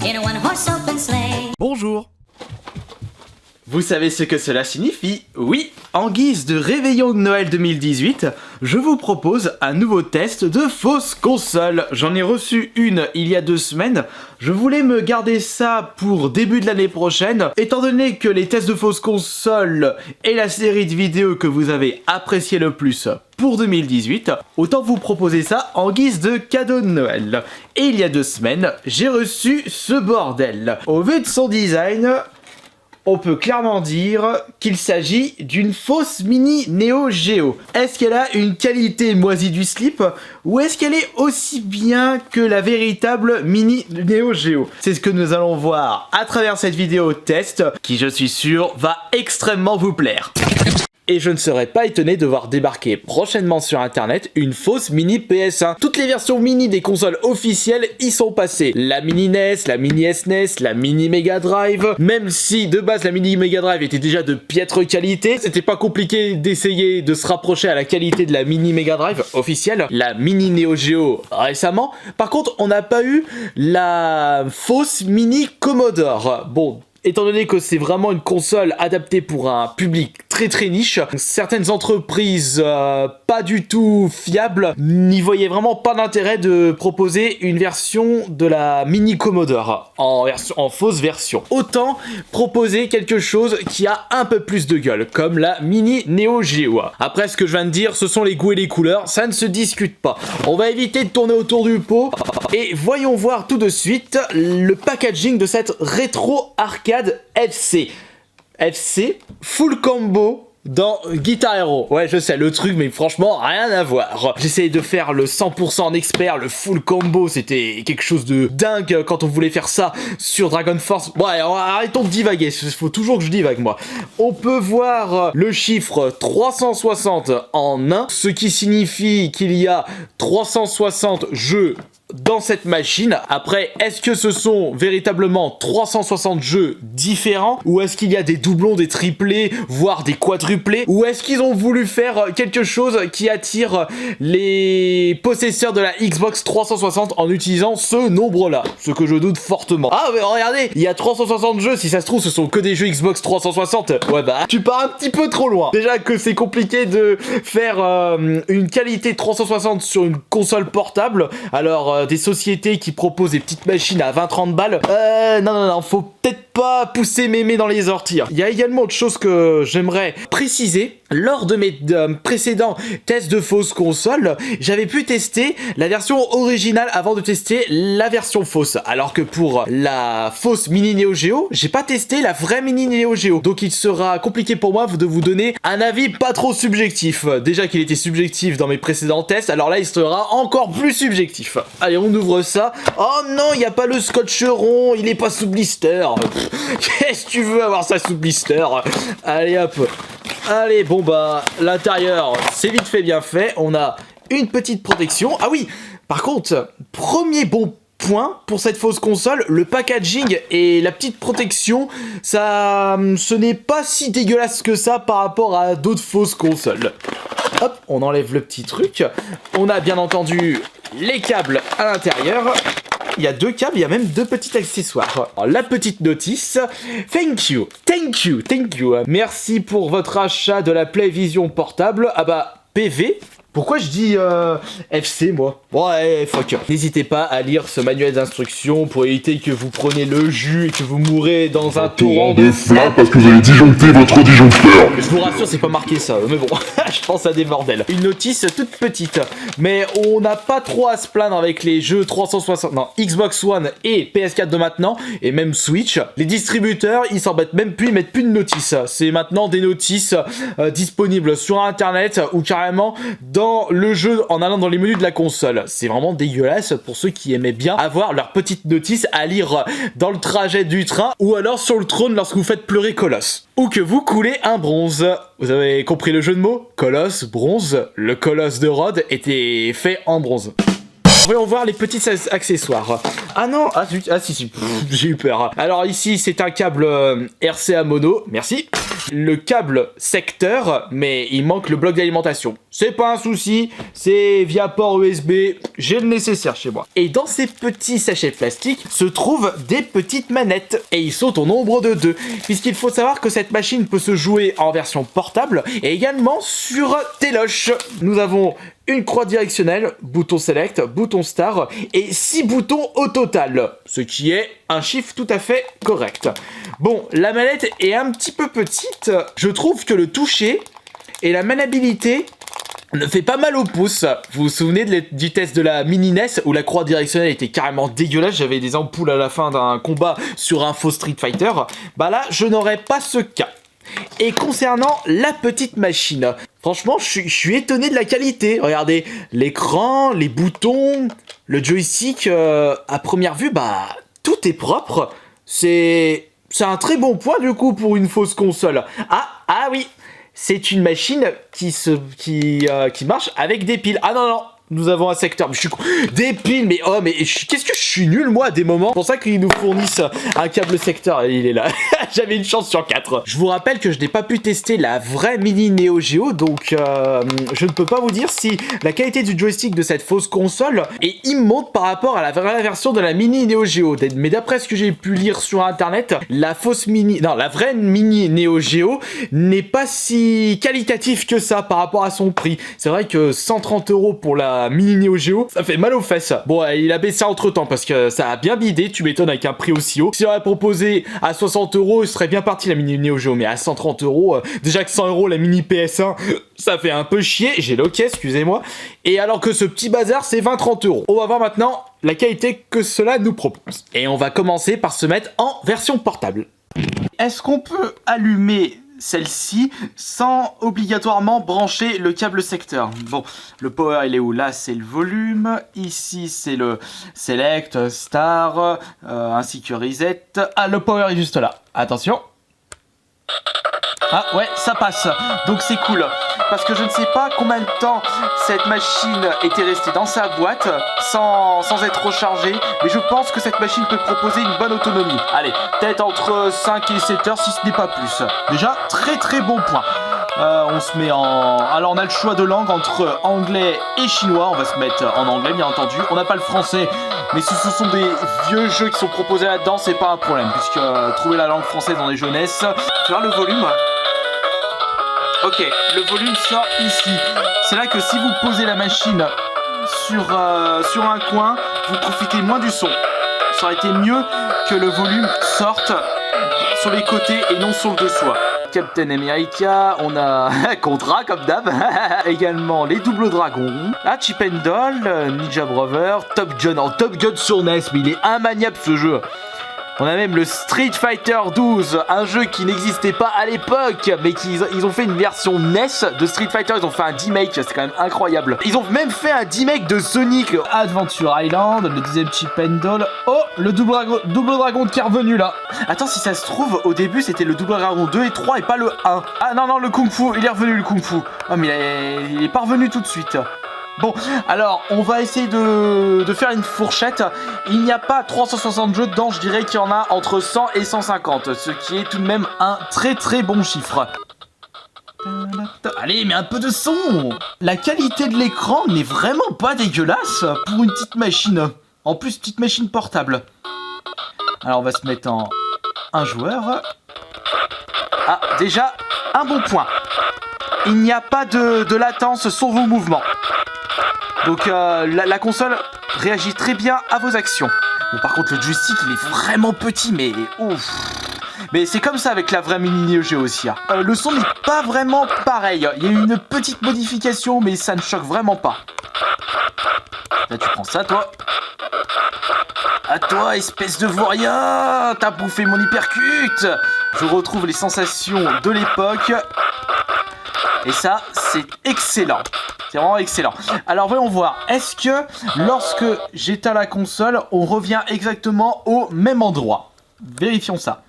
in a one-horse open sleigh. Bonjour. Vous savez ce que cela signifie? Oui, en guise de réveillon de Noël 2018, je vous propose un nouveau test de fausse console. J'en ai reçu une il y a 2 semaines. Je voulais me garder ça pour début de l'année prochaine, étant donné que les tests de fausse console est la série de vidéos que vous avez apprécié le plus pour 2018, autant vous proposer ça en guise de cadeau de Noël. Et il y a 2 semaines, j'ai reçu ce bordel. Au vu de son design, on peut clairement dire qu'il s'agit d'une fausse mini Neo Geo. Est-ce qu'elle a une qualité moisie du slip ou est-ce qu'elle est aussi bien que la véritable mini Neo Geo? C'est ce que nous allons voir à travers cette vidéo test qui, je suis sûr, va extrêmement vous plaire. Et je ne serais pas étonné de voir débarquer prochainement sur internet une fausse mini PS1. Toutes les versions mini des consoles officielles y sont passées. La mini NES, la mini SNES, la mini Mega Drive. Même si de base la mini Mega Drive était déjà de piètre qualité, c'était pas compliqué d'essayer de se rapprocher à la qualité de la mini Mega Drive officielle. La mini Neo Geo récemment. Par contre, on n'a pas eu la fausse mini Commodore. Bon, étant donné que c'est vraiment une console adaptée pour un public très niche, certaines entreprises pas du tout fiables n'y voyaient vraiment pas d'intérêt de proposer une version de la mini Commodore en fausse version. Autant proposer quelque chose qui a un peu plus de gueule, comme la mini Neo Geo. Après, ce que je viens de dire, ce sont les goûts et les couleurs, ça ne se discute pas. On va éviter de tourner autour du pot et voyons voir tout de suite le packaging de cette rétro arcade FC. FC full combo dans Guitar Hero. Ouais, je sais, le truc, mais franchement, rien à voir. J'essayais de faire le 100% en expert, le full combo, c'était quelque chose de dingue quand on voulait faire ça sur Dragon Force. Bon, allez, arrêtons de divaguer, il faut toujours que je divague, moi. On peut voir le chiffre 360 en 1, ce qui signifie qu'il y a 360 jeux dans cette machine. Après, est-ce que ce sont véritablement 360 jeux différents ou est-ce qu'il y a des doublons, des triplés, voire des quadruplés, ou est-ce qu'ils ont voulu faire quelque chose qui attire les possesseurs de la Xbox 360 en utilisant ce nombre-là? Ce que je doute fortement. Ah mais regardez, il y a 360 jeux, si ça se trouve ce sont que des jeux Xbox 360. Ouais bah, tu pars un petit peu trop loin. Déjà que c'est compliqué de faire une qualité 360 sur une console portable, alors des sociétés qui proposent des petites machines à 20-30 balles, non, faut peut-être pas pousser mémé dans les orties. Il y a également autre chose que j'aimerais préciser. Lors de mes précédents tests de fausse console, j'avais pu tester la version originale avant de tester la version fausse. Alors que pour la fausse mini Neo Geo, j'ai pas testé la vraie mini Neo Geo. Donc il sera compliqué pour moi de vous donner un avis pas trop subjectif. Déjà qu'il était subjectif dans mes précédents tests, alors là il sera encore plus subjectif. Allez, on ouvre ça. Oh non, il n'y a pas le scotch rond, il est pas sous blister. Qu'est-ce que tu veux avoir ça sous blister? Allez hop. Allez, bon bah, l'intérieur, c'est vite fait, bien fait. On a une petite protection. Ah oui, par contre, premier bon point pour cette fausse console, le packaging et la petite protection, ça, ce n'est pas si dégueulasse que ça par rapport à d'autres fausses consoles. Hop, on enlève le petit truc. On a bien entendu les câbles à l'intérieur. Il y a 2 câbles, il y a même 2 petits accessoires. Alors, la petite notice, thank you. Merci pour votre achat de la PlayVision portable. Ah bah, PV. Pourquoi je dis FC, moi? Ouais, fuck. N'hésitez pas à lire ce manuel d'instructions pour éviter que vous preniez le jus et que vous mourrez dans un torrent de flammes parce que vous avez disjoncté votre disjoncteur. Je vous rassure, c'est pas marqué ça, mais bon, je pense à des bordels. Une notice toute petite, mais on n'a pas trop à se plaindre avec les jeux 360, non, Xbox One et PS4 de maintenant, et même Switch. Les distributeurs, ils s'embêtent même plus, ils mettent plus de notices. C'est maintenant des notices disponibles sur internet ou carrément dans le jeu en allant dans les menus de la console. C'est vraiment dégueulasse pour ceux qui aimaient bien avoir leur petite notice à lire dans le trajet du train ou alors sur le trône lorsque vous faites pleurer Colosse. Ou que vous coulez un bronze. Vous avez compris le jeu de mots? Colosse, bronze. Le colosse de Rhodes était fait en bronze. Voyons voir les petits accessoires. Ah non, si, j'ai eu peur. Alors ici, c'est un câble RCA mono, merci. Le câble secteur, mais il manque le bloc d'alimentation. c'est pas un souci, c'est via port USB, j'ai le nécessaire chez moi. Et dans ces petits sachets plastiques se trouvent des petites manettes, et ils sont au nombre de 2, puisqu'il faut savoir que cette machine peut se jouer en version portable, et également sur téloche. Nous avons une croix directionnelle, bouton select, bouton star, et 6 boutons au total, ce qui est un chiffre tout à fait correct. Bon, la manette est un petit peu petite, je trouve que le toucher et la maniabilité ne fait pas mal au pouce. Vous vous souvenez du test de la mini NES où la croix directionnelle était carrément dégueulasse, j'avais des ampoules à la fin d'un combat sur un faux Street Fighter. Bah là, je n'aurais pas ce cas. Et concernant la petite machine, franchement, je suis étonné de la qualité. Regardez, l'écran, les boutons, le joystick, à première vue, bah, tout est propre. C'est un très bon point du coup pour une fausse console. Ah oui, c'est une machine qui marche avec des piles. Ah non, nous avons un secteur. Des piles, mais qu'est-ce que je suis nul moi à des moments. C'est pour ça qu'ils nous fournissent un câble secteur. Il est là. J'avais une chance sur 4. Je vous rappelle que je n'ai pas pu tester la vraie mini Neo Geo, donc je ne peux pas vous dire si la qualité du joystick de cette fausse console est immonde par rapport à la vraie version de la mini Neo Geo. Mais d'après ce que j'ai pu lire sur internet, la vraie mini Neo Geo n'est pas si qualitative que ça par rapport à son prix. C'est vrai que 130 € pour la mini Neo Geo, ça fait mal aux fesses. Bon, il a baissé entre temps parce que ça a bien bidé, tu m'étonnes avec un prix aussi haut. S'il aurait proposé à 60 €, il serait bien parti la mini Neo Geo, mais à 130 €, déjà que 100 € la mini PS1, ça fait un peu chier. J'ai l'ok, excusez-moi. Et alors que ce petit bazar, c'est 20-30 €. On va voir maintenant la qualité que cela nous propose. Et on va commencer par se mettre en version portable. Est-ce qu'on peut allumer celle-ci sans obligatoirement brancher le câble secteur? Bon, le power il est où? Là c'est le volume, ici c'est le select, star, ainsi que reset. Ah, le power est juste là, attention. Ah ouais, ça passe, donc c'est cool. Parce que je ne sais pas combien de temps cette machine était restée dans sa boîte sans être rechargée, mais je pense que cette machine peut proposer une bonne autonomie. Allez, peut-être entre 5 et 7 heures si ce n'est pas plus. Déjà, très très bon point. On se met en... Alors on a le choix de langue entre anglais et chinois. On va se mettre en anglais bien entendu. On n'a pas le français, mais si ce sont des vieux jeux qui sont proposés là-dedans, c'est pas un problème, puisque trouver la langue française dans les jeunesses. Faire le volume. Ok, le volume sort ici. C'est là que si vous posez la machine sur un coin, vous profitez moins du son. Ça aurait été mieux que le volume sorte sur les côtés et non sur le dessous. Captain America, on a Contra comme d'hab, également les Double Dragons, Chip and Dale, Ninja Brother, Top Gun, Top Gun sur NES, mais il est immaniable ce jeu. On a même le Street Fighter 12, un jeu qui n'existait pas à l'époque, mais ils ont fait une version NES de Street Fighter, ils ont fait un remake, c'est quand même incroyable. Ils ont même fait un remake de Sonic Adventure Island, le deuxième Chip and Dale. Oh, le double dragon qui est revenu là. Attends, si ça se trouve, au début c'était le Double Dragon 2 et 3 et pas le 1. Ah non, le Kung Fu, il est revenu le Kung Fu. Oh, mais il est pas revenu tout de suite. Bon, alors, on va essayer de faire une fourchette. Il n'y a pas 360 jeux dedans, je dirais qu'il y en a entre 100 et 150, ce qui est tout de même un très très bon chiffre. Allez, mais un peu de son. La qualité de l'écran n'est vraiment pas dégueulasse pour une petite machine. En plus, petite machine portable. Alors, on va se mettre en un joueur. Ah, déjà, un bon point. Il n'y a pas de latence sur vos mouvements. Donc la console réagit très bien à vos actions. Bon, par contre le joystick il est vraiment petit, mais ouf. Mais c'est comme ça avec la vraie mini Neo Geo aussi. Le son n'est pas vraiment pareil. Il y a eu une petite modification, mais ça ne choque vraiment pas. Là tu prends ça toi. À toi espèce de vaurien, t'as bouffé mon hypercute. Je retrouve les sensations de l'époque. Et ça c'est excellent. C'est vraiment excellent. Alors voyons voir, est-ce que lorsque j'éteins la console, on revient exactement au même endroit? Vérifions ça.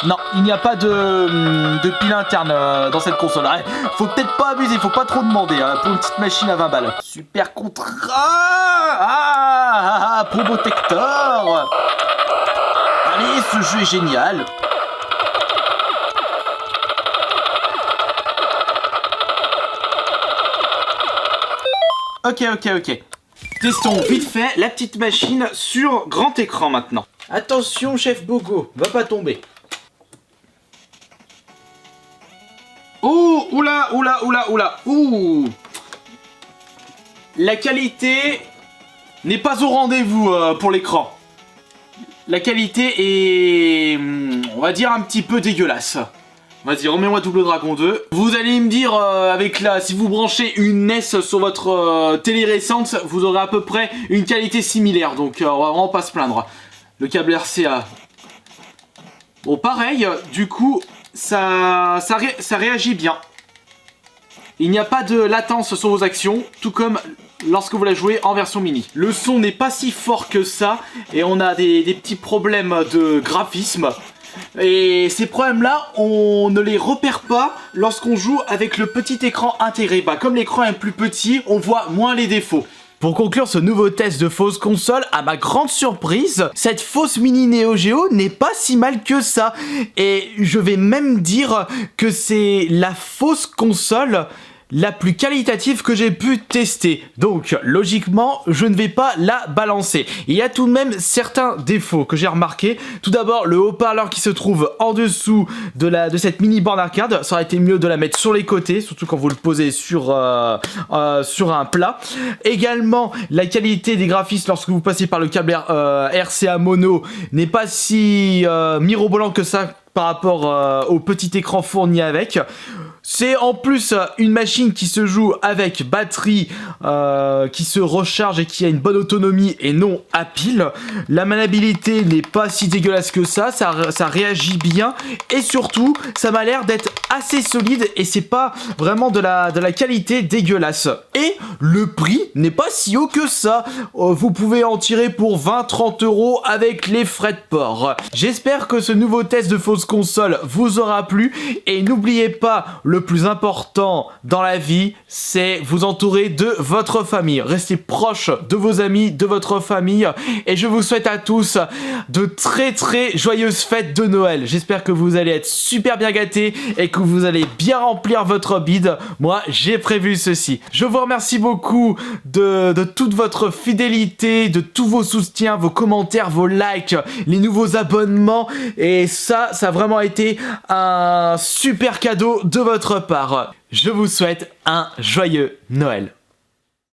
Non, il n'y a pas de pile interne dans cette console. Faut peut-être pas abuser, faut pas trop demander pour une petite machine à 20 balles. Super contrat. Probotector. Allez, ce jeu est génial. Ok. Testons vite fait la petite machine sur grand écran maintenant. Attention, chef Bogo, va pas tomber. Oh, oula. Ouh. La qualité n'est pas au rendez-vous pour l'écran. La qualité est, on va dire, un petit peu dégueulasse. Vas-y, remets-moi Double Dragon 2. Vous allez me dire, si vous branchez une NES sur votre télé récente, vous aurez à peu près une qualité similaire. Donc, on va vraiment pas se plaindre. Le câble RCA. Bon, pareil, du coup, ça réagit bien. Il n'y a pas de latence sur vos actions, tout comme lorsque vous la jouez en version mini. Le son n'est pas si fort que ça, et on a des petits problèmes de graphisme. Et ces problèmes-là, on ne les repère pas lorsqu'on joue avec le petit écran intégré. Bah, comme l'écran est plus petit, on voit moins les défauts. Pour conclure ce nouveau test de fausse console, à ma grande surprise, cette fausse mini Neo Geo n'est pas si mal que ça. Et je vais même dire que c'est la fausse console la plus qualitative que j'ai pu tester. Donc, logiquement, je ne vais pas la balancer. Il y a tout de même certains défauts que j'ai remarqués. Tout d'abord, le haut-parleur qui se trouve en dessous de cette mini borne arcade. Ça aurait été mieux de la mettre sur les côtés, surtout quand vous le posez sur un plat. Également, la qualité des graphismes lorsque vous passez par le câble RCA mono n'est pas si mirobolant que ça par rapport au petit écran fourni avec. C'est en plus une machine qui se joue avec batterie qui se recharge et qui a une bonne autonomie et non à pile. La maniabilité n'est pas si dégueulasse que ça réagit bien et surtout ça m'a l'air d'être assez solide et c'est pas vraiment de la qualité dégueulasse. Et le prix n'est pas si haut que ça. Vous pouvez en tirer pour 20-30 € avec les frais de port. J'espère que ce nouveau test de fausse console vous aura plu et n'oubliez pas, le plus important dans la vie, c'est vous entourer de votre famille. Restez proche de vos amis, de votre famille. Et je vous souhaite à tous de très joyeuses fêtes de Noël. J'espère que vous allez être super bien gâtés et que vous allez bien remplir votre bide. Moi, j'ai prévu ceci. Je vous remercie beaucoup de toute votre fidélité, de tous vos soutiens, vos commentaires, vos likes, les nouveaux abonnements. Et ça a vraiment été un super cadeau de votre part. Je vous souhaite un joyeux Noël.